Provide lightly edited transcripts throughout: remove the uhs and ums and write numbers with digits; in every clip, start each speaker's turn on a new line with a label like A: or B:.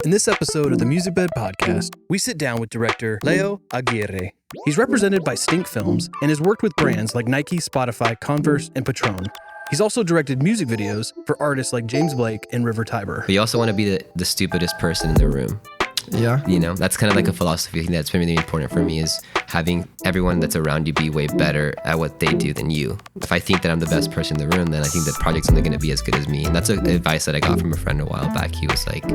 A: In this episode of the Musicbed Podcast, we sit down with director Leo Aguirre. He's represented by Stink Films and has worked with brands like Nike, Spotify, Converse, and Patron. He's also directed music videos for artists like James Blake and River Tiber.
B: But you also want to be the stupidest person in the room.
C: Yeah.
B: You know, that's kind of like a philosophy. I think that's been really important for me, is having everyone that's around you be way better at what they do than you. If I think that I'm the best person in the room, then I think the project's only going to be as good as me. And that's advice that I got from a friend a while back. He was like,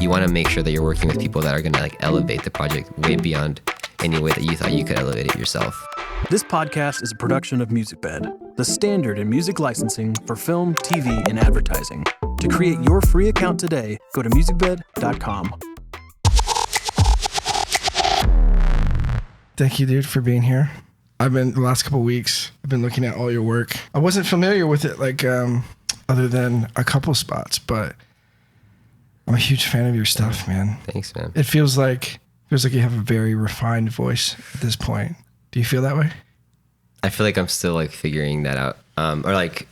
B: you want to make sure that you're working with people that are going to like elevate the project way beyond any way that you thought you could elevate it yourself.
A: This podcast is a production of Musicbed, the standard in music licensing for film, TV, and advertising. To create your free account today, go to musicbed.com.
C: Thank you, dude, for being here. The last couple of weeks, I've been looking at all your work. I wasn't familiar with it, other than a couple spots, but I'm a huge fan of your stuff, man.
B: Thanks, man.
C: It feels like you have a very refined voice at this point. Do you feel that way?
B: I feel like I'm still like figuring that out, or like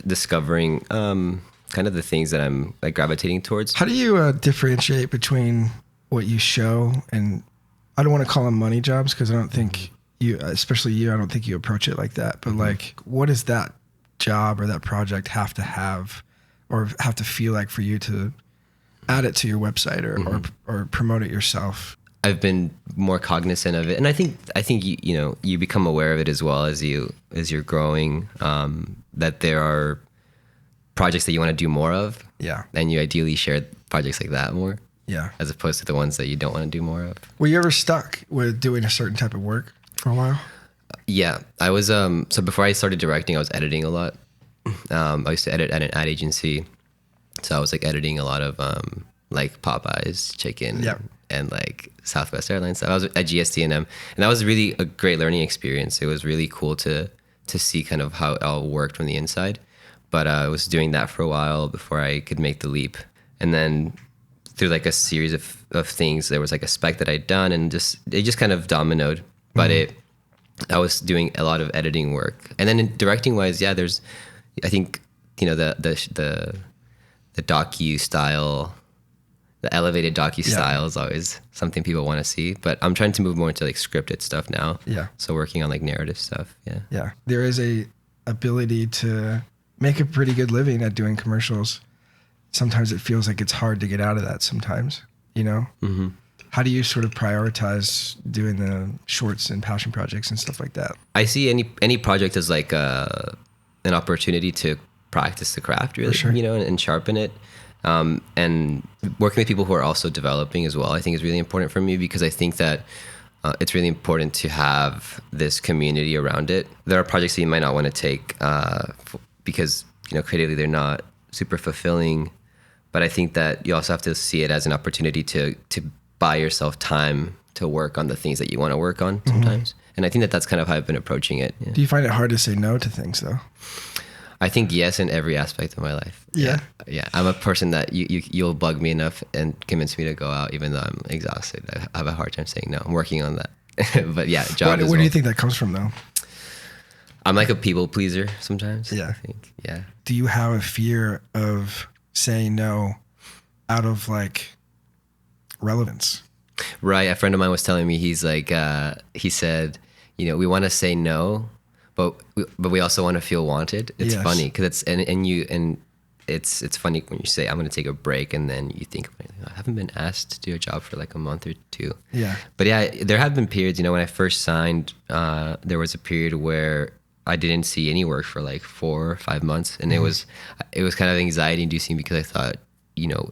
B: discovering kind of the things that I'm like gravitating towards.
C: How do you differentiate between what you show and, I don't want to call them money jobs because I don't think you, especially you, I don't think you approach it like that. But like, what does that job or that project have to have or have to feel like for you to add it to your website or promote it yourself?
B: I've been more cognizant of it, and I think you become aware of it as well as you're growing. That there are projects that you want to do more of,
C: yeah,
B: and you ideally share projects like that more.
C: Yeah.
B: As opposed to the ones that you don't want to do more of.
C: Were you ever stuck with doing a certain type of work for a while?
B: Yeah. I was, so before I started directing, I was editing a lot. I used to edit at an ad agency. So I was like editing a lot of like Popeyes chicken and like Southwest Airlines stuff. I was at GST&M, and that was really a great learning experience. It was really cool to see kind of how it all worked from the inside. But I was doing that for a while before I could make the leap. And then through like a series of things, there was like a spec that I'd done, and it just kind of dominoed. But I was doing a lot of editing work, and then in directing wise, I think the docu style, the elevated docu style is always something people want to see. But I'm trying to move more into like scripted stuff now. Yeah. So working on like narrative stuff. Yeah.
C: Yeah. There is a ability to make a pretty good living at doing commercials. Sometimes it feels like it's hard to get out of that sometimes, you know? Mm-hmm. How do you sort of prioritize doing the shorts and passion projects and stuff like that?
B: I see any project as like an opportunity to practice the craft, really,
C: sure.
B: You know, and sharpen it. And working with people who are also developing as well, I think is really important for me, because I think that it's really important to have this community around it. There are projects that you might not want to take because, you know, creatively they're not super fulfilling. But I think that you also have to see it as an opportunity to buy yourself time to work on the things that you want to work on sometimes. Mm-hmm. And I think that that's kind of how I've been approaching it. Yeah.
C: Do you find it hard to say no to things though?
B: I think yes, in every aspect of my life.
C: Yeah.
B: Yeah. I'm a person that you'll bug me enough and convince me to go out even though I'm exhausted. I have a hard time saying no. I'm working on that. But yeah, job
C: Where do you think that comes from though?
B: I'm like a people pleaser sometimes.
C: Yeah.
B: I think. Yeah.
C: Do you have a fear of saying no out of like relevance?
B: Right. A friend of mine was telling me, he's like, he said, you know, we want to say no, but we also want to feel wanted. It's funny because it's funny when you say, I'm going to take a break, and then you think, I haven't been asked to do a job for like a month or two. Yeah. But yeah, there have been periods, you know, when I first signed, there was a period where I didn't see any work for like 4 or 5 months, and it was kind of anxiety inducing because I thought, you know,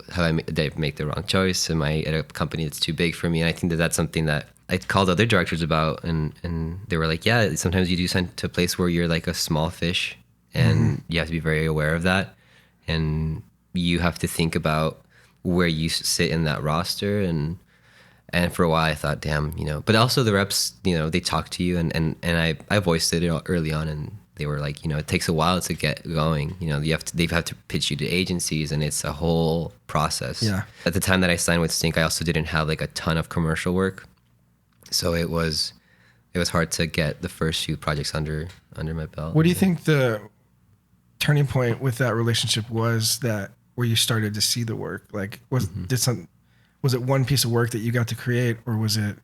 B: did I make the wrong choice? Am I at a company that's too big for me? And I think that that's something that I called other directors about, and they were like, yeah, sometimes you do sign to a place where you're like a small fish, and you have to be very aware of that, and you have to think about where you sit in that roster. And for a while I thought, damn, you know, but also the reps, you know, they talk to you, and I voiced it early on, and they were like, you know, it takes a while to get going. You know, they've had to pitch you to agencies, and it's a whole process. Yeah. At the time that I signed with Stink, I also didn't have like a ton of commercial work, so it was hard to get the first few projects under my belt.
C: What do you think the turning point with that relationship was, that where you started to see the work? Like, was Was it one piece of work that you got to create, or was it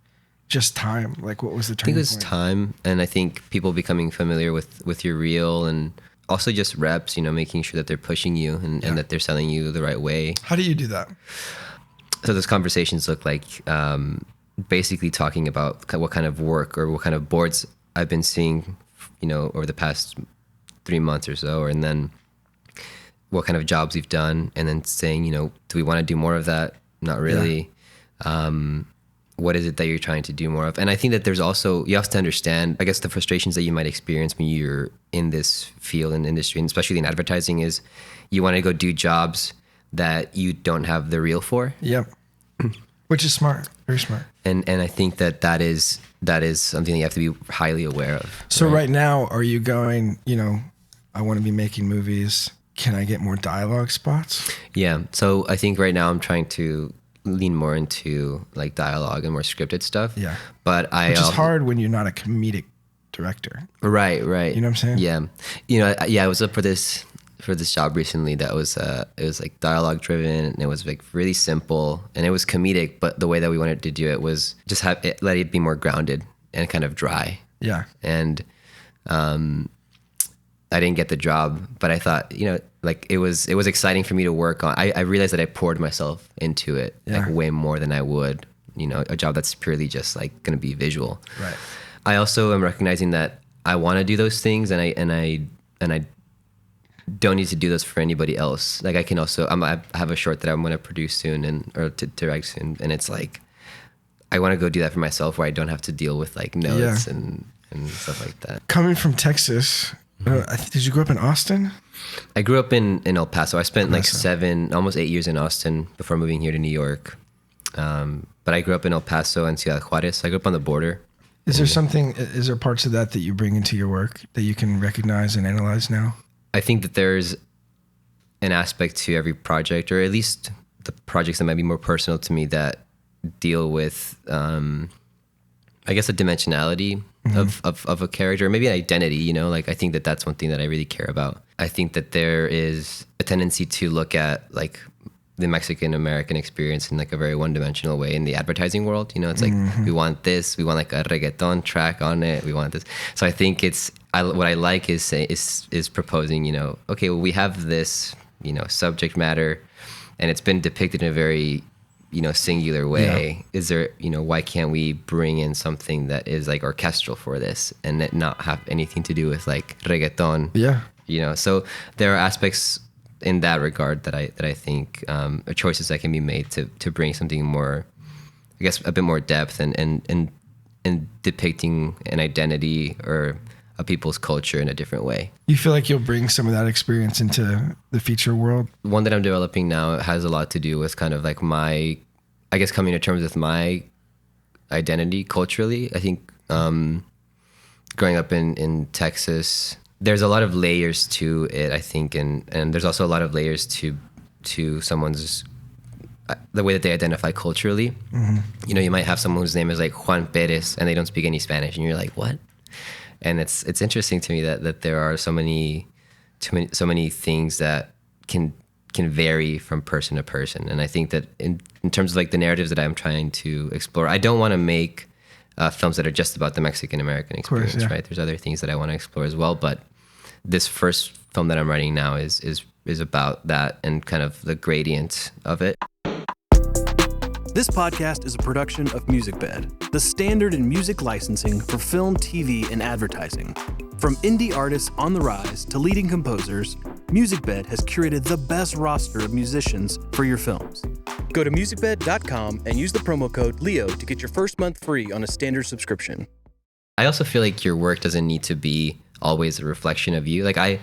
C: just time? Like, what was the turning point?
B: I think it was time, and I think people becoming familiar with your reel, and also just reps, making sure that they're pushing you and that they're selling you the right way.
C: How do you do that?
B: So those conversations look like basically talking about what kind of work or what kind of boards I've been seeing, over the past 3 months or so, and then what kind of jobs we've done, and then saying, do we want to do more of that? Not really. Yeah. What is it that you're trying to do more of? And I think that there's also, you have to understand, I guess, the frustrations that you might experience when you're in this field and industry, and especially in advertising, is you want to go do jobs that you don't have the reel for.
C: Yep. Which is smart. Very smart.
B: And I think that is something that you have to be highly aware of.
C: So right now, are you going, I want to be making movies. Can I get more dialogue spots?
B: Yeah. So I think right now I'm trying to lean more into like dialogue and more scripted stuff.
C: Yeah.
B: But
C: Which is hard when you're not a comedic director.
B: Right.
C: You know what I'm saying?
B: Yeah. I was up for this job recently that was it was like dialogue driven, and it was like really simple, and it was comedic, but the way that we wanted to do it was just let it be more grounded and kind of dry.
C: Yeah.
B: And I didn't get the job, but I thought, like it was exciting for me to work on. I realized that I poured myself into it like way more than I would, a job that's purely just like going to be visual.
C: Right.
B: I also am recognizing that I want to do those things, and I don't need to do those for anybody else. Like I can also, I have a short that I'm going to produce soon or to direct soon, and it's like I want to go do that for myself, where I don't have to deal with like notes and stuff like that.
C: Coming from Texas. Did you grow up in Austin?
B: I grew up in El Paso. I spent like almost 8 years in Austin before moving here to New York. But I grew up in El Paso and Ciudad Juarez. I grew up on the border. Is
C: there parts of that you bring into your work that you can recognize and analyze now?
B: I think that there's an aspect to every project, or at least the projects that might be more personal to me, that deal with, I guess, a dimensionality of a character, or maybe an identity, like I think that that's one thing that I really care about. I think that there is a tendency to look at like the Mexican American experience in like a very one-dimensional way in the advertising world. It's like, we want this, we want like a reggaeton track on it, we want this. So I think what I like is proposing, okay, well, we have this, subject matter, and it's been depicted in a very singular way. Yeah. Is there, why can't we bring in something that is like orchestral for this and it not have anything to do with like reggaeton?
C: Yeah.
B: So there are aspects in that regard that I think are choices that can be made to bring something more, I guess, a bit more depth and depicting an identity or a people's culture in a different way.
C: You feel like you'll bring some of that experience into the feature world? One
B: that I'm developing now has a lot to do with kind of like my, I guess, coming to terms with my identity culturally. I think growing up in Texas, there's a lot of layers to it, I think, and there's also a lot of layers to someone's, the way that they identify culturally. Mm-hmm. You might have someone whose name is like Juan Perez and they don't speak any Spanish, and you're like, what? And it's interesting to me that there are so many things that can vary from person to person. And I think that in terms of like the narratives that I'm trying to explore, I don't want to make films that are just about the Mexican American experience, course, yeah. Right? There's other things that I want to explore as well. But this first film that I'm writing now is about that and kind of the gradient of it.
A: This podcast is a production of Musicbed, the standard in music licensing for film, TV, and advertising. From indie artists on the rise to leading composers, Musicbed has curated the best roster of musicians for your films. Go to musicbed.com and use the promo code LEO to get your first month free on a standard subscription.
B: I also feel like your work doesn't need to be always a reflection of you. Like I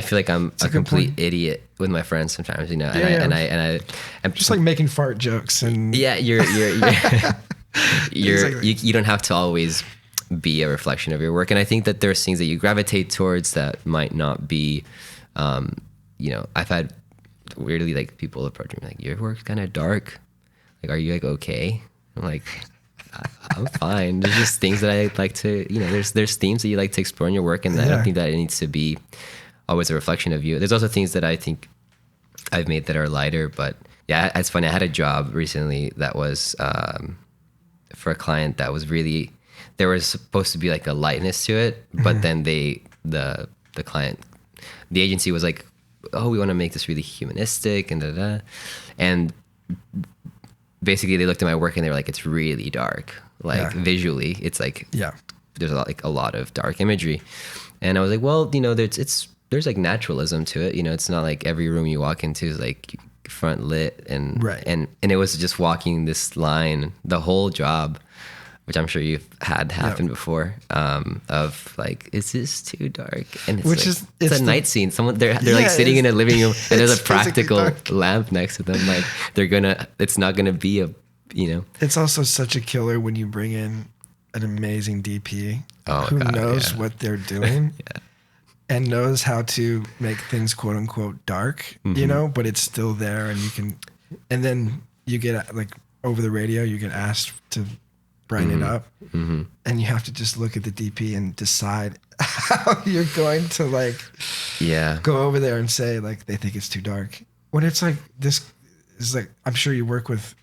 B: feel like I'm a complete idiot with my friends sometimes, and I'm
C: just like making fart jokes and
B: you're exactly. you don't have to always be a reflection of your work. And I think that there's things that you gravitate towards that might not be, I've had weirdly like people approach me like, your work's kind of dark. Like, are you like okay? I'm like, I'm fine. There's just things that I like to, there's themes that you like to explore in your work, and I don't think that it needs to be always a reflection of you. There's also things that I think I've made that are lighter, but Yeah, it's funny. I had a job recently that was for a client that was really, there was supposed to be like a lightness to it, but then the client, the agency was like, oh, we want to make this really humanistic and da-da. And basically they looked at my work and they were like, it's really dark. Like visually, it's like, there's a lot of dark imagery. And I was like, well, you know, there's like naturalism to it. You know, it's not like every room you walk into is like front lit and it was just walking this line the whole job, which I'm sure you've had happen before, of like, is this too dark? And it's a night scene. They're like sitting in a living room and there's a practical lamp next to them. Like it's not gonna be a, you know. It's
C: also such a killer when you bring in an amazing DP who knows what they're doing. And knows how to make things quote unquote dark, you know, but it's still there, and then you get like over the radio, you get asked to brighten it up, and you have to just look at the DP and decide how you're going to like go over there and say like they think it's too dark. When it's like, this is like, I'm sure you work with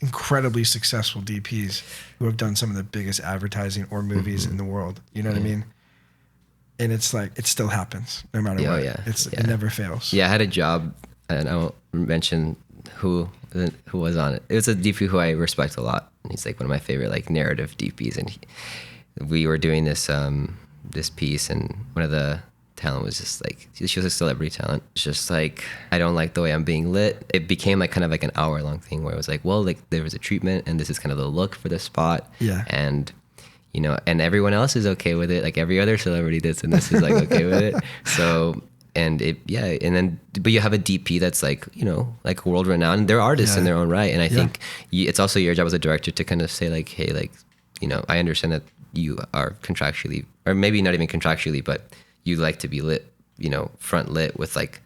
C: incredibly successful DPs who have done some of the biggest advertising or movies in the world. You know what I mean? And it's like, it still happens no matter what. It never fails.
B: Yeah, I had a job, and I won't mention who was on it. It was a DP who I respect a lot. And he's like one of my favorite like narrative DPs. And we were doing this this piece, and one of the talent was just like, she was a celebrity talent. It's just like, I don't like the way I'm being lit. It became like kind of like an hour-long thing where it was like, well, like there was a treatment, and this is kind of the look for the spot. And you know, and everyone else is okay with it. Like every other celebrity does, and this is like okay with it. So, and then, but you have a DP that's like, you know, like world renowned. They're artists in their own right. And I think it's also your job as a director to kind of say like, hey, like, you know, I understand that you are contractually, or maybe not even contractually, but you like to be lit, you know, front lit with like,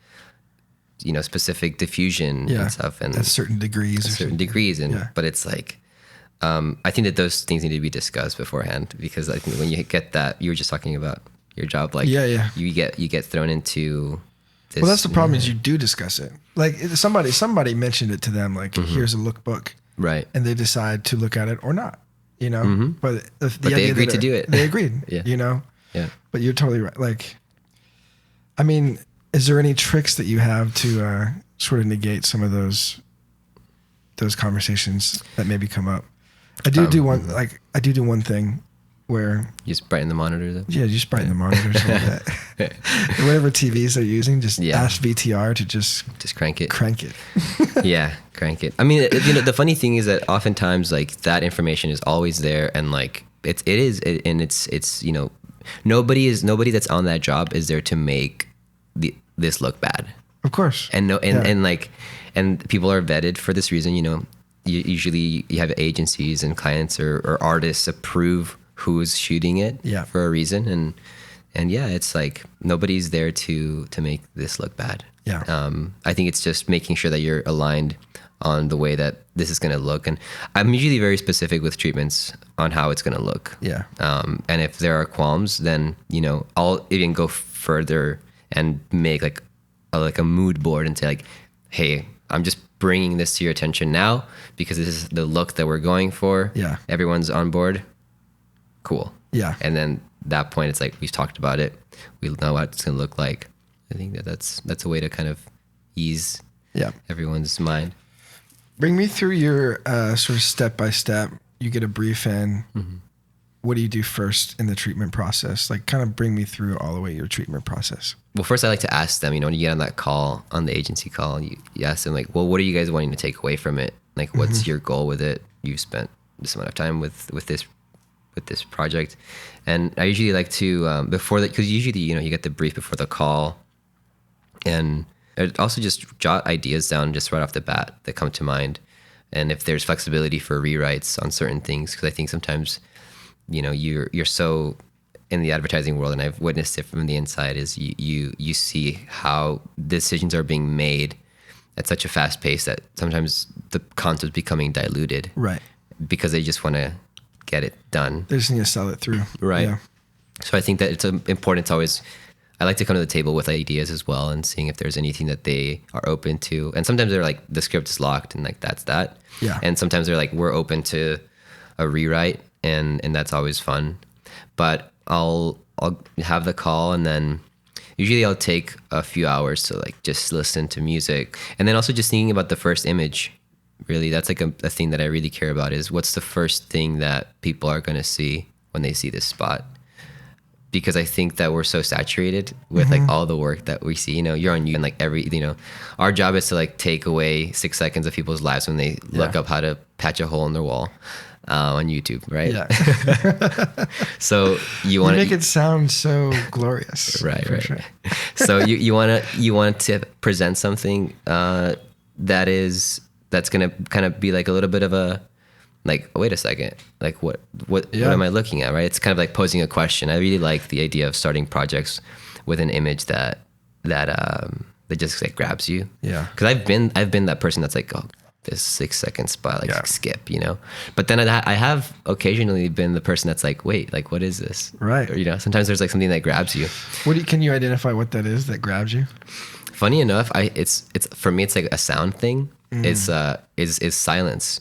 B: you know, specific diffusion and stuff. And
C: at certain degrees.
B: And, but it's like, I think that those things need to be discussed beforehand, because I think when you get that, you were just talking about your job, like you get thrown into this.
C: Well, that's the problem, is you do discuss it. Like somebody mentioned it to them, like here's a lookbook,
B: right?
C: And they decide to look at it or not, you know. But
B: they agreed to do it.
C: They agreed, you know. Yeah. But you're totally right. Like, I mean, is there any tricks that you have to sort of negate some of those conversations that maybe come up? I do one thing where
B: you just brighten the monitors up.
C: Yeah, just brighten the monitors a little bit. Whatever TVs they're using, just ask VTR to just crank it. Crank it.
B: Crank it. I mean, you know, the funny thing is that oftentimes like that information is always there, and like it is, you know, nobody that's on that job is there to make this look bad.
C: Of course.
B: And people are vetted for this reason, you know. Usually you have agencies and clients or artists approve who's shooting it for a reason. And it's like, nobody's there to make this look bad. I think it's just making sure that you're aligned on the way that this is going to look. And I'm usually very specific with treatments on how it's going to look. And if there are qualms, then, you know, I'll even go further and make like a mood board and say like, hey, I'm just bringing this to your attention now because this is the look that we're going for. Everyone's on board. Cool. And then that point, it's like, we've talked about it. We know what it's going to look like. I think that's a way to kind of ease everyone's mind.
C: Bring me through your sort of step-by-step. You get a brief in. What do you do first in the treatment process? Like, kind of bring me through all the way your treatment process.
B: Well, first I like to ask them, you know, when you get on that call, on the agency call, you ask them like, well, what are you guys wanting to take away from it? Like, what's your goal with it? You've spent this amount of time with this project. And I usually like to, before that, because usually, you know, you get the brief before the call, and I'd also just jot ideas down just right off the bat that come to mind. And if there's flexibility for rewrites on certain things, because I think sometimes, you know, you're so in the advertising world, and I've witnessed it from the inside, is you see how decisions are being made at such a fast pace that sometimes the concept's becoming diluted. Right. Because they just want to get it done.
C: They just need to sell it through.
B: Right. Yeah. So I think that it's important to always I like to come to the table with ideas as well and seeing if there's anything that they are open to. And sometimes they're like, the script is locked and like, that's that.
C: Yeah.
B: And sometimes they're like, we're open to a rewrite, and that's always fun. But I'll have the call, and then usually I'll take a few hours to like just listen to music. And then also just thinking about the first image. Really, that's like a thing that I really care about, is what's the first thing that people are going to see when they see this spot. Because I think that we're so saturated with like all the work that we see. You know, you're on YouTube, and like our job is to like take away 6 seconds of people's lives when they look up how to patch a hole in their wall on YouTube, right?
C: Yeah.
B: So you want to
C: make it sound so glorious,
B: right?
C: Sure.
B: So you want to present something that's gonna kind of be like a little bit of a like, wait a second, like what am I looking at, right? It's kind of like posing a question. I really like the idea of starting projects with an image that just like grabs you.
C: Yeah.
B: Because I've been that person that's like, oh, this 6 second spot, like skip, you know. But then I have occasionally been the person that's like, wait, like what is this?
C: Right.
B: Or, you know, sometimes there's like something that grabs you.
C: Can you identify what that is that grabs you?
B: Funny enough, it's for me it's like a sound thing. It's is silence,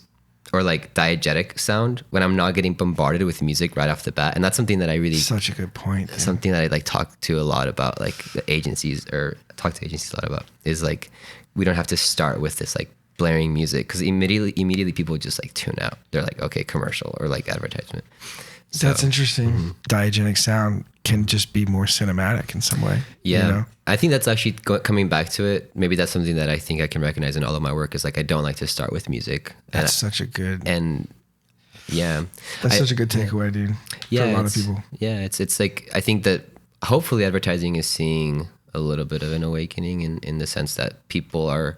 B: or like diegetic sound, when I'm not getting bombarded with music right off the bat. And that's something that I really,
C: such a good point.
B: Something that I like talk to a lot about, like the agencies, or talk to agencies a lot about, is like, we don't have to start with this like blaring music, because immediately people just like tune out. They're like, okay, commercial or like advertisement. So,
C: that's interesting. Diegetic sound can just be more cinematic in some way.
B: Yeah.
C: You know?
B: I think that's actually coming back to it. Maybe that's something that I think I can recognize in all of my work, is like, I don't like to start with music.
C: That's such a good,
B: that's
C: such a good takeaway, dude.
B: Yeah.
C: For a lot of people.
B: Yeah. It's like, I think that hopefully advertising is seeing a little bit of an awakening in the sense that people are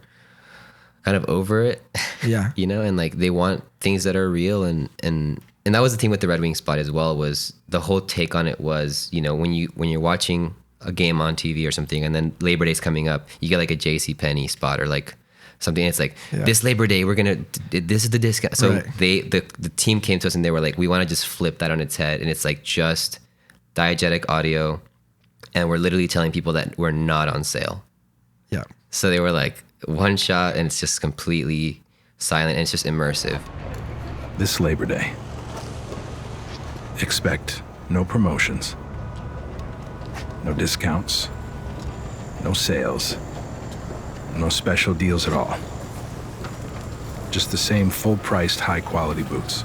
B: kind of over it.
C: Yeah.
B: You know, and like they want things that are real, and that was the thing with the Red Wing spot as well, was the whole take on it was, you know, when you're watching a game on TV or something, and then Labor Day's coming up, you get like a JCPenney spot or like something. It's like, this Labor Day, this is the discount. So the team came to us and they were like, we want to just flip that on its head. And it's like just diegetic audio. And we're literally telling people that we're not on sale.
C: Yeah.
B: So they were like, one shot and it's just completely silent and it's just immersive.
D: This Labor Day, expect no promotions, no discounts, no sales, no special deals at all. Just the same full-priced, high-quality boots.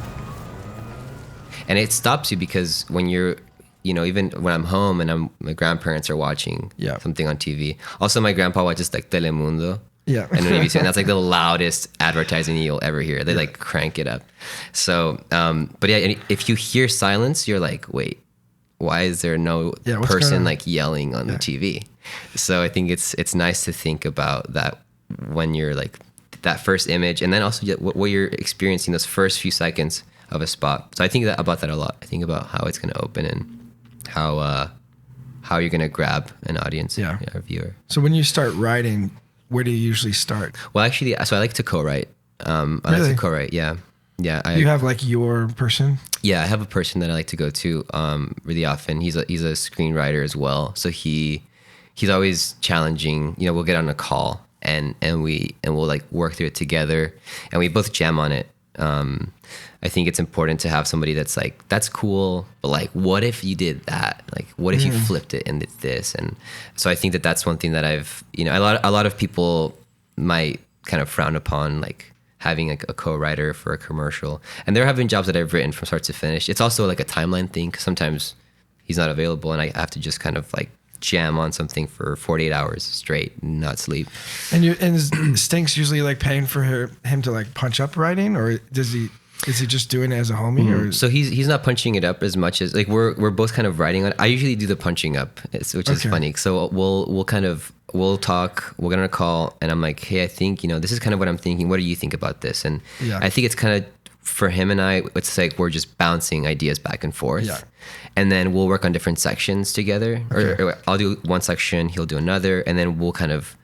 B: And it stops you because when you're, you know, even when I'm home and my grandparents are watching something on TV. Also, my grandpa watches like Telemundo.
C: Yeah.
B: And that's like the loudest advertising you'll ever hear. They like crank it up. So, but yeah, if you hear silence, you're like, wait, why is there no person like yelling on the TV? So I think it's nice to think about that when you're like that first image, and then also what you're experiencing those first few seconds of a spot. So I think about that a lot. I think about how it's going to open and how you're going to grab an audience, a viewer.
C: So when you start writing, where do you usually start?
B: Well, actually, so I like to co-write. I like to co-write. Yeah. You have like your person? Yeah, I have a person that I like to go to really often. He's a screenwriter as well. So he's always challenging. You know, we'll get on a call and we'll like work through it together, and we both jam on it. I think it's important to have somebody that's like, that's cool, but like, what if you did that? Like, what if you flipped it and did this? And so I think that that's one thing that I've, you know, a lot of people might kind of frown upon, like having like a co-writer for a commercial. And there have been jobs that I've written from start to finish. It's also like a timeline thing, because sometimes he's not available and I have to just kind of like jam on something for 48 hours straight and not sleep.
C: And is Stink's usually like paying for him to like punch up writing, or is he just doing it as a homie? Or
B: so he's not punching it up as much as like we're both kind of writing on it. I usually do the punching up, which is funny. So we'll talk, we'll get on a call, and I'm like, hey, I think, you know, this is kind of what I'm thinking. What do you think about this? And I think it's kind of, for him and I, it's like we're just bouncing ideas back and forth. Yeah. And then we'll work on different sections together. Okay. Or I'll do one section, he'll do another, and then we'll kind of,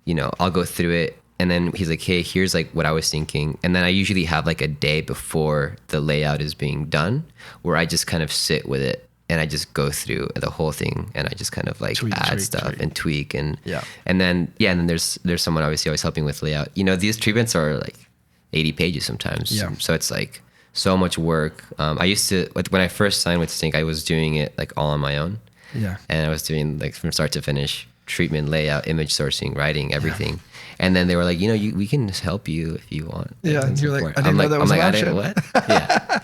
B: you know, I'll go through it. And then he's like, hey, here's like what I was thinking. And then I usually have like a day before the layout is being done where I just kind of sit with it and I just go through the whole thing, and I just kind of like add stuff and tweak, and then there's someone obviously always helping with layout. These treatments are like 80 pages sometimes, so it's like so much work. I used to, when I first signed with Stink, I was doing it like all on my own, and I was doing like from start to finish, treatment, layout, image sourcing, writing, everything. And then they were like, we can just help you if you want.
C: Yeah, you're like, I didn't know that was an option.
B: What? Yeah.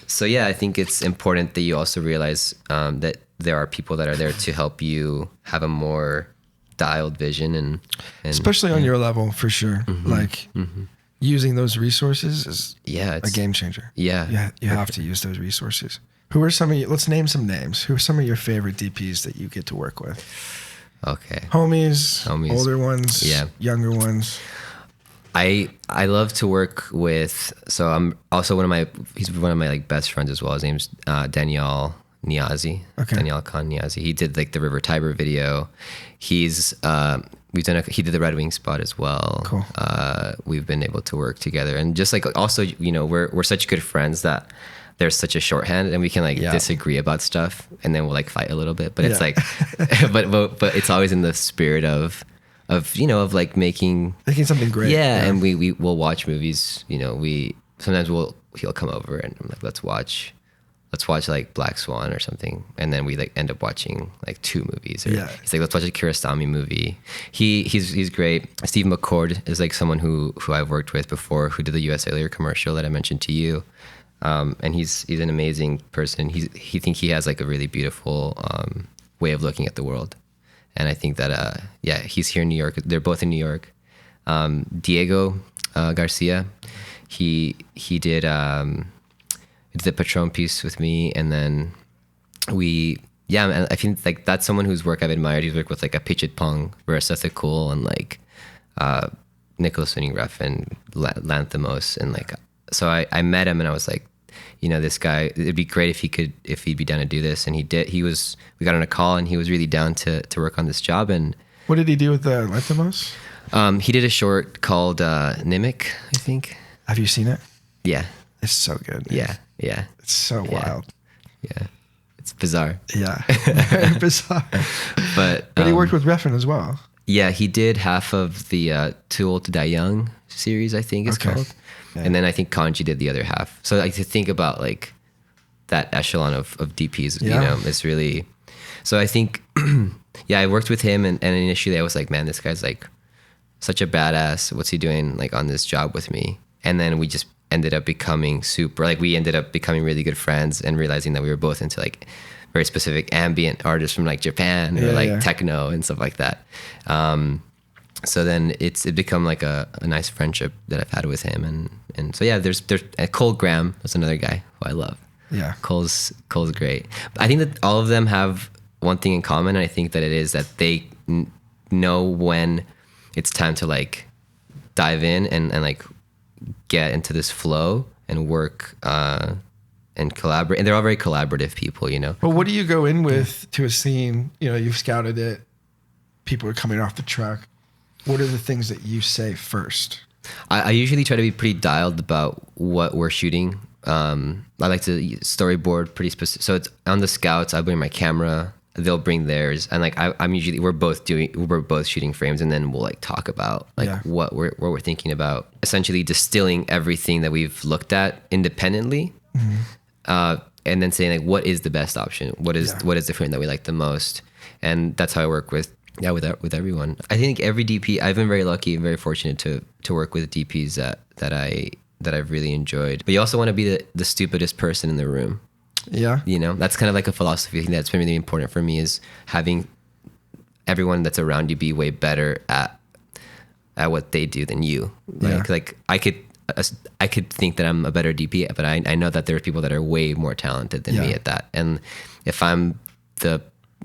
B: So I think it's important that you also realize that there are people that are there to help you have a more dialed vision, and
C: especially on your level, for sure. Like using those resources is a game changer. Yeah, you have to use those resources. Who are some of you? Let's name some names. Who are some of your favorite DPs that you get to work with?
B: Okay.
C: Homies, older ones, younger ones.
B: I love to work with, so I'm also he's one of my like best friends as well. His name's Daniel Niazi.
C: Okay.
B: Daniel Khan Niazi. He did like the River Tiber video. He's he did the Red Wing spot as well.
C: Cool.
B: We've been able to work together, and just like also, we're such good friends that there's such a shorthand, and we can like disagree about stuff, and then we'll like fight a little bit. But it's like, but it's always in the spirit of like making
C: something great.
B: Yeah, and we will watch movies. Sometimes he'll come over and I'm like, let's watch like Black Swan or something, and then we like end up watching like 2 movies. Or he's like, let's watch a Kiarostami movie. He's great. Steve McCord is like someone who I've worked with before, who did the US Earlier commercial that I mentioned to you. And he's an amazing person. He thinks he has like a really beautiful way of looking at the world, and I think that he's here in New York. They're both in New York. Diego Garcia, he did the Patron piece with me, and then and I think like that's someone whose work I've admired. He's worked with like a Pichit Pong, Verasatha Cool, and like Nicholas Winning Ref and Lanthimos, and like. So I met him, and I was like, this guy, it'd be great if he'd be down to do this. And he did. We got on a call, and he was really down to work on this job. And
C: what did he do with the Lanthimos?
B: He did a short called Nimic, I think.
C: Have you seen it?
B: Yeah.
C: It's so good.
B: Man. Yeah.
C: It's so wild.
B: Yeah. It's bizarre.
C: Yeah. Very bizarre.
B: But
C: he worked with Refn as well.
B: Yeah, he did half of the Too Old to Die Young series, I think it's called. Yeah. And then I think Kanji did the other half. So like to think about like that echelon of DPs, it's really, so I think, I worked with him, and initially I was like, man, this guy's like such a badass. What's he doing like on this job with me? And then we just ended up becoming really good friends, and realizing that we were both into like very specific ambient artists from like Japan, or like techno and stuff like that. So then it's become like a nice friendship that I've had with him, and so there's Cole Graham is another guy who I love.
C: Yeah,
B: Cole's great. I think that all of them have one thing in common, and I think that it is that they know when it's time to like dive in and like get into this flow and work and collaborate. And they're all very collaborative people,
C: Well, what do you go in with to a scene? You've scouted it. People are coming off the truck. What are the things that you say first?
B: I usually try to be pretty dialed about what we're shooting. I like to storyboard pretty specific. So it's on the scouts, I bring my camera, they'll bring theirs. And like, we're both shooting frames, and then we'll like talk about like what we're thinking about, essentially distilling everything that we've looked at independently. And then saying like, what is the best option? What is the frame that we like the most? And that's how I work with everyone. I think every DP, I've been very lucky and very fortunate to work with DPs that I've really enjoyed. But you also want to be the stupidest person in the room.
C: Yeah.
B: That's kind of like a philosophy. I think that's been really important for me, is having everyone that's around you be way better at what they do than you. Like I could think that I'm a better DP, but I know that there are people that are way more talented than me at that. And if I'm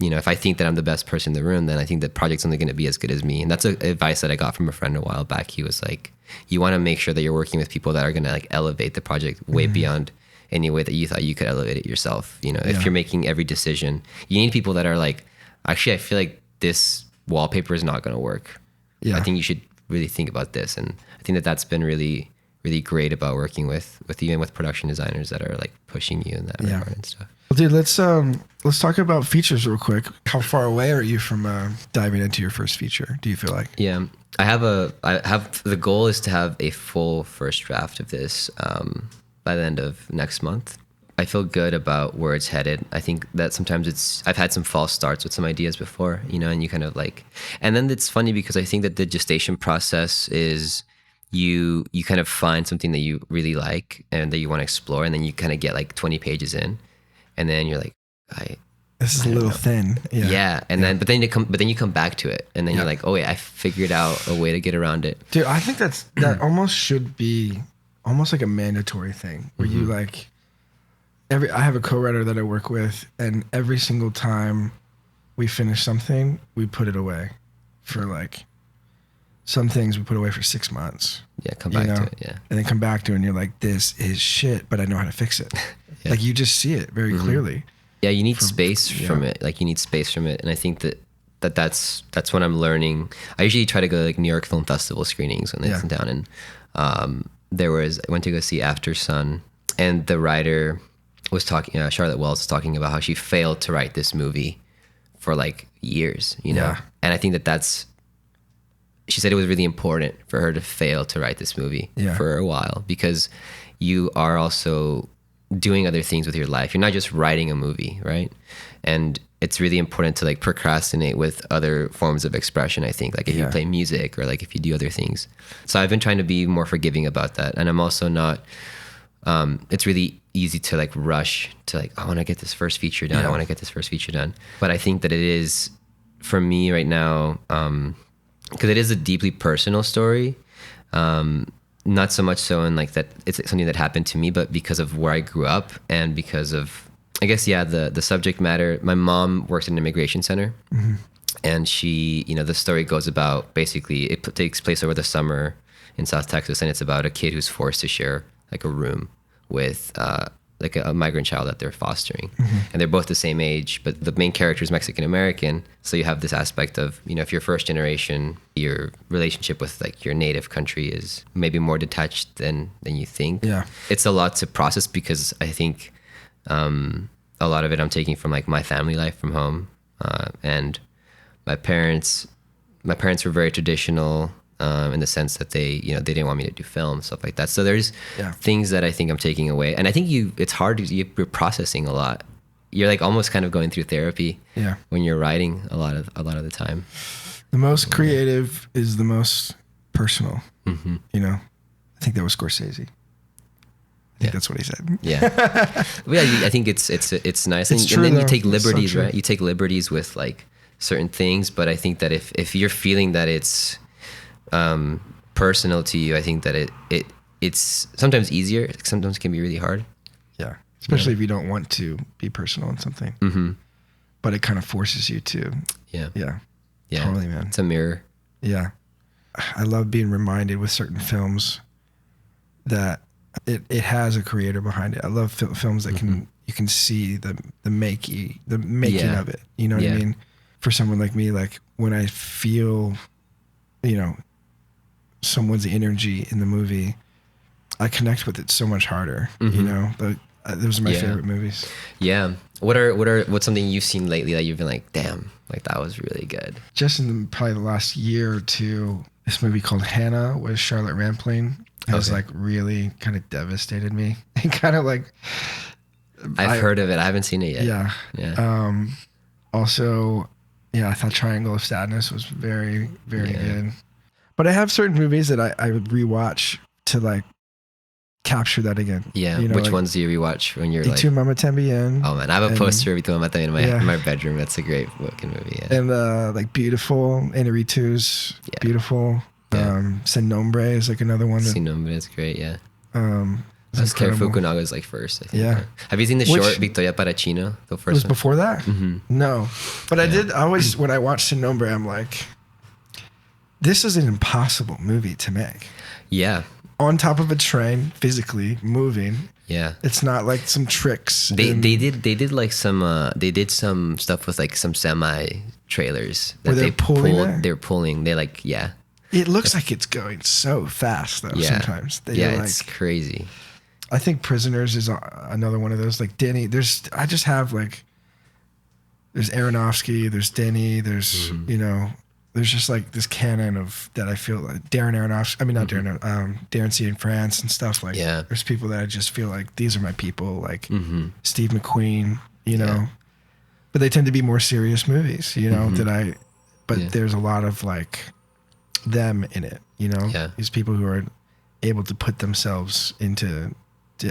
B: if I think that I'm the best person in the room, then I think the project's only going to be as good as me. And that's advice that I got from a friend a while back. He was like, you want to make sure that you're working with people that are going to like elevate the project way beyond any way that you thought you could elevate it yourself. If you're making every decision, you need people that are like, actually, I feel like this wallpaper is not going to work. I think you should really think about this. And I think that that's been really, really great about working with even with production designers that are like pushing you in that regard and stuff.
C: Well, dude, let's talk about features real quick. How far away are you from diving into your first feature? Do you feel like?
B: Yeah, I have the goal is to have a full first draft of this by the end of next month. I feel good about where it's headed. I think that sometimes I've had some false starts with some ideas before, and you kind of like, and then it's funny because I think that the gestation process is you kind of find something that you really like and that you want to explore, and then you kind of get like 20 pages in, and then you're like,
C: this is a little thin.
B: Yeah. And then, but then you come back to it, and then you're like, oh wait, I figured out a way to get around it.
C: Dude, I think that almost should be almost like a mandatory thing where you like, I have a co-writer that I work with, and every single time we finish something, we put it away for like, some things we put away for 6 months.
B: Yeah, come back to it, yeah.
C: And then come back to it and you're like, this is shit, but I know how to fix it. Yeah. Like you just see it very clearly.
B: Yeah, you need space from it. Like you need space from it. And I think that's what I'm learning. I usually try to go to like New York Film Festival screenings when it's in town. And I went to go see After Sun, and the writer was talking, Charlotte Wells was talking about how she failed to write this movie for like years,
C: Yeah.
B: And I think she said it was really important for her to fail to write this movie for a while, because you are also doing other things with your life. You're not just writing a movie, right? And it's really important to like procrastinate with other forms of expression, I think, like if you play music or like if you do other things. So I've been trying to be more forgiving about that. And I'm also not, it's really easy to like rush to like, I want to get this first feature done. I want to get this first feature done. But I think that it is, for me right now, because it is a deeply personal story, not so much so in like that it's something that happened to me, but because of where I grew up and because of, I guess, the subject matter. My mom works in an immigration center, and she, the story goes about, basically it takes place over the summer in South Texas, and it's about a kid who's forced to share like a room with like a migrant child that they're fostering. And they're both the same age, but the main character is Mexican American. So you have this aspect of, if you're first generation, your relationship with like your native country is maybe more detached than you think.
C: Yeah.
B: It's a lot to process, because I think a lot of it I'm taking from like my family life from home. And my parents were very traditional, in the sense that they didn't want me to do film, stuff like that. So there's things that I think I'm taking away, and I think it's hard. You're processing a lot. You're like almost kind of going through therapy when you're writing a lot of the time.
C: The most creative is the most personal. I think that was Scorsese. I think that's what he said.
B: Yeah. I think it's nice.
C: It's true,
B: and then you
C: though.
B: take liberties,
C: It's so true.
B: right? You take liberties with like certain things, but I think that if you're feeling that it's personal to you, I think that it's sometimes easier. Sometimes it can be really hard.
C: Yeah. Especially if you don't want to be personal in something. But it kind of forces you to. Yeah. Totally, man.
B: It's a mirror.
C: Yeah. I love being reminded with certain films that it has a creator behind it. I love films that you can see the making of it. You know what I mean? For someone like me, like when I feel, someone's energy in the movie, I connect with it so much harder. But those are my favorite movies. Yeah.
B: What's something you've seen lately that you've been like, damn, like that was really good?
C: Just in probably the last year or two, this movie called Hannah with Charlotte Rampling has like really kind of devastated me. And kind of like,
B: I've heard of it. I haven't seen it yet.
C: Yeah. Also, I thought Triangle of Sadness was very, very good. But I have certain movies that I would rewatch to like capture that again.
B: Yeah. Which ones do you rewatch when you're
C: Y Tu Mama Tambien?
B: Oh man, I have a poster of Y Tu Mama Tambien in my bedroom. That's a great fucking movie. Yeah.
C: And like Beautiful, Inarritu's Beautiful. Sin Nombre is like another one.
B: Sin Nombre is great. Yeah. That's Cary Fukunaga's like first, I think. Yeah. Have you seen the short Victoria para Chino? The first
C: It was
B: one?
C: before that? No. But I always, when I watched Sin Nombre, I'm like, this is an impossible movie to make.
B: Yeah.
C: On top of a train, physically moving.
B: Yeah.
C: It's not like some tricks.
B: They did like some they did some stuff with like some semi trailers that
C: they're pulling.
B: They're pulling. They like
C: It looks like it's going so fast though. Sometimes.
B: It's crazy.
C: I think Prisoners is another one of those. Like Denny, there's Aronofsky, there's Denny, there's, you know, there's just like this canon of that I feel like Darren Aronofsky, I mean, not Darren C. in France and stuff like, there's people that I just feel like these are my people, like Steve McQueen, you know, but they tend to be more serious movies, you know, there's a lot of like them in it, you know, these people who are able to put themselves into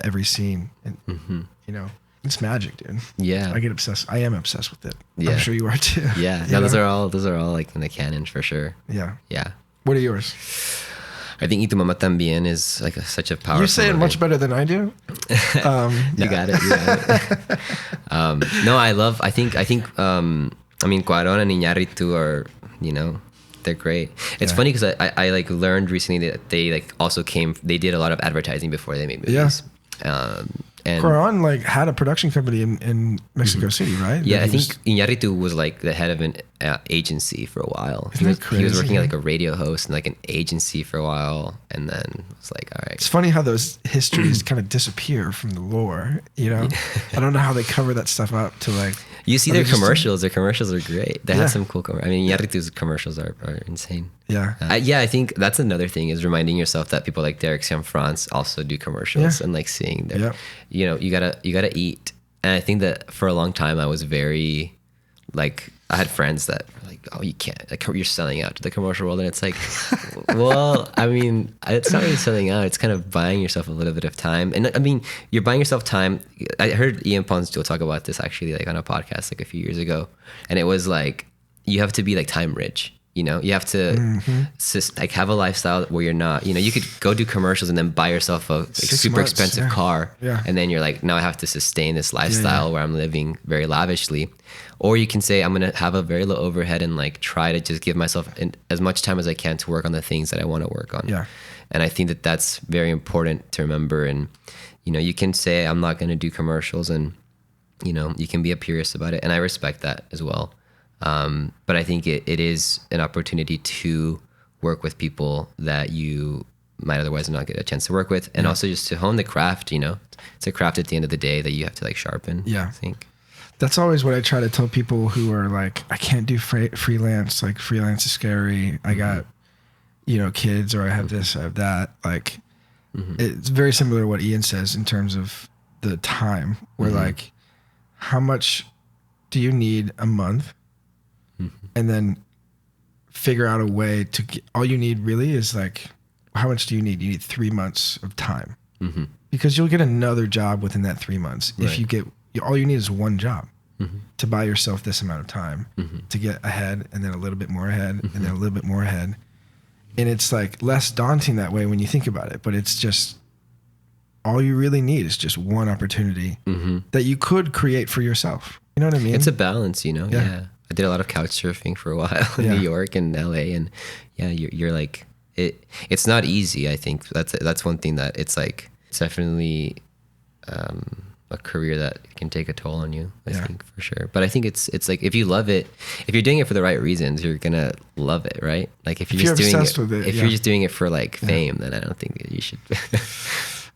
C: every scene and, you know, it's magic, dude. Yeah. I get obsessed. I am obsessed with it. Yeah. I'm sure you are too.
B: Yeah. No, those are all like in the canon for sure.
C: Yeah.
B: Yeah.
C: What are yours?
B: I think Y Tu Mamá También is like such a powerful
C: You say it much better than I do.
B: You got it. No, I think I mean, Cuarón and Iñárritu are, you know, they're great. It's funny because I like learned recently that they like also they did a lot of advertising before they made movies. Yeah. And
C: Cuarón like had a production company in Mexico City, right?
B: Yeah, I think Iñárritu was like the head of an agency for a while. He was working like a radio host and like an agency for a while, and then it's like, all right.
C: It's funny how those histories kind of disappear from the lore. You know, I don't know how they cover that stuff up to like.
B: You see their commercials. Their commercials are great. They have some cool commercials. I mean, Iñárritu's commercials are insane.
C: Yeah.
B: I think that's another thing is reminding yourself that people like Derek Cianfrance also do commercials and like seeing their, you know, you gotta eat. And I think that for a long time I was very like, I had friends that were like, oh, you can't, like you're selling out to the commercial world. And it's like, well, I mean, it's not really selling out. It's kind of buying yourself a little bit of time. And I mean, you're buying yourself time. I heard Ian Ponzio talk about this actually like on a podcast like a few years ago. And it was like, you have to be like time rich. You know, you have to like have a lifestyle where you're not, you know, you could go do commercials and then buy yourself a like, super expensive car. Yeah. And then you're like, now I have to sustain this lifestyle where I'm living very lavishly. Or you can say, I'm going to have a very low overhead and like try to just give myself as much time as I can to work on the things that I want to work on. Yeah. And I think that that's very important to remember. And, you know, you can say, I'm not going to do commercials and, you know, you can be a purist about it. And I respect that as well. But I think it is an opportunity to work with people that you might otherwise not get a chance to work with. And also just to hone the craft, you know, it's a craft at the end of the day that you have to like sharpen. Yeah. I think
C: that's always what I try to tell people who are like, I can't do freelance. Like freelance is scary. I got, you know, kids or I have this, I have that. Like it's very similar to what Ian says in terms of the time where like, how much do you need a month? And then figure out a way to get, all you need really is like, how much do you need? You need 3 months of time because you'll get another job within that 3 months. Right. If you get, all you need is one job to buy yourself this amount of time to get ahead and then a little bit more ahead and then a little bit more ahead. And it's like less daunting that way when you think about it, but it's just, all you really need is just one opportunity that you could create for yourself. You know what I mean?
B: It's a balance, you know? Yeah. I did a lot of couch surfing for a while in New York and LA, and you're like it's not easy. I think that's one thing that it's like it's definitely a career that can take a toll on you. I think for sure. But I think it's like if you love it, if you're doing it for the right reasons, you're gonna love it, right? Like if you're just doing it, if you're just doing it for like fame, then I don't think that you should.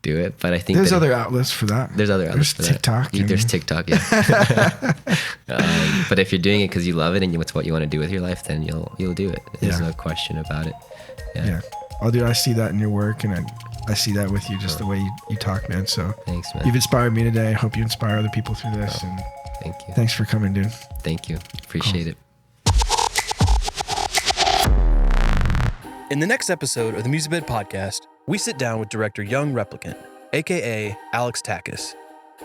B: Do it, but I think
C: there's other outlets for that.
B: There's other outlets for
C: TikTok.
B: That. There's TikTok, yeah. But if you're doing it because you love it and it's what you want to do with your life, then you'll do it. There's no question about it. Yeah.
C: Oh, dude, I see that in your work, and I see that with you, just the way you talk, man. So
B: thanks, man.
C: You've inspired me today. I hope you inspire other people through this. And
B: thank you.
C: Thanks for coming, dude.
B: Thank you. Appreciate it.
A: In the next episode of the Musicbed Podcast, we sit down with director Young Replicant, aka Alex Takis.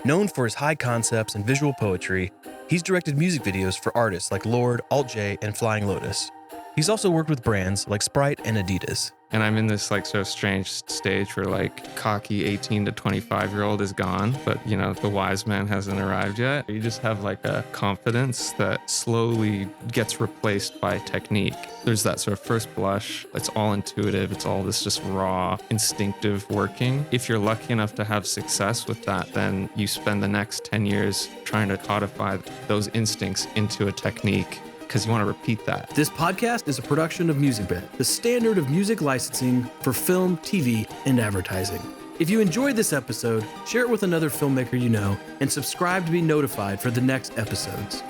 A: Known for his high concepts and visual poetry, he's directed music videos for artists like Lorde, Alt J, and Flying Lotus. He's also worked with brands like Sprite and Adidas.
E: And I'm in this like sort of strange stage where like cocky 18 to 25-year-old is gone, but you know, the wise man hasn't arrived yet. You just have like a confidence that slowly gets replaced by technique. There's that sort of first blush. It's all intuitive. It's all this just raw, instinctive working. If you're lucky enough to have success with that, then you spend the next 10 years trying to codify those instincts into a technique, because you want to repeat that.
A: This podcast is a production of Musicbed, the standard of music licensing for film, TV, and advertising. If you enjoyed this episode, share it with another filmmaker you know and subscribe to be notified for the next episodes.